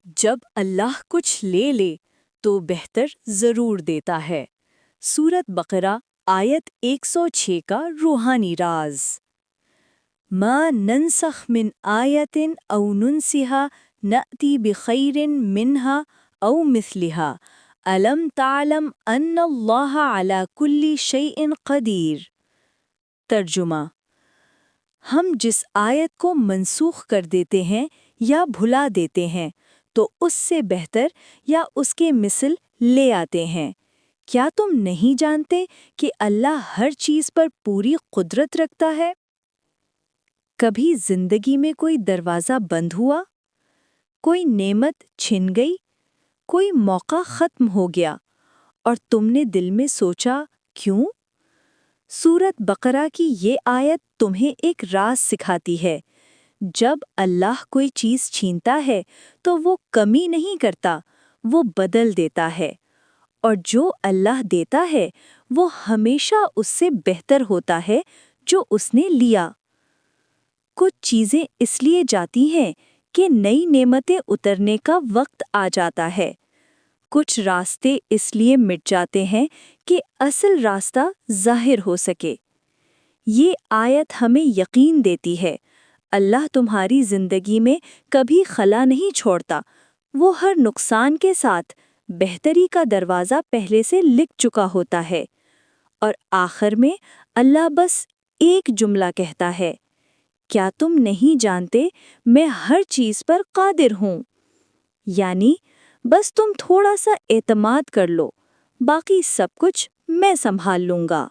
جب اللہ کچھ لے لے تو بہتر ضرور دیتا ہے۔ سورۃ بقرہ آیت 106 کا روحانی راز۔ ما ننسخ من آیت او ننسها نأتی بخیر منہا او مثلہا الم تعلم ان اللہ علی کل شیء قدیر۔ ترجمہ: ہم جس آیت کو منسوخ کر دیتے ہیں یا بھلا دیتے ہیں تو اس سے بہتر یا اس کے مثل لے آتے ہیں۔ کیا تم نہیں جانتے کہ اللہ ہر چیز پر پوری قدرت رکھتا ہے؟ کبھی زندگی میں کوئی دروازہ بند ہوا؟ کوئی نعمت چھن گئی؟ کوئی موقع ختم ہو گیا اور تم نے دل میں سوچا کیوں؟ سورۃ بقرہ کی یہ آیت تمہیں ایک راز سکھاتی ہے۔ جب اللہ کوئی چیز چھینتا ہے تو وہ کمی نہیں کرتا، وہ بدل دیتا ہے، اور جو اللہ دیتا ہے وہ ہمیشہ اس سے بہتر ہوتا ہے جو اس نے لیا۔ کچھ چیزیں اس لیے جاتی ہیں کہ نئی نعمتیں اترنے کا وقت آ جاتا ہے۔ کچھ راستے اس لیے مٹ جاتے ہیں کہ اصل راستہ ظاہر ہو سکے۔ یہ آیت ہمیں یقین دیتی ہے، اللہ تمہاری زندگی میں کبھی خلا نہیں چھوڑتا، وہ ہر نقصان کے ساتھ بہتری کا دروازہ پہلے سے لکھ چکا ہوتا ہے۔ اور آخر میں اللہ بس ایک جملہ کہتا ہے، کیا تم نہیں جانتے میں ہر چیز پر قادر ہوں؟ یعنی بس تم تھوڑا سا اعتماد کر لو، باقی سب کچھ میں سنبھال لوں گا۔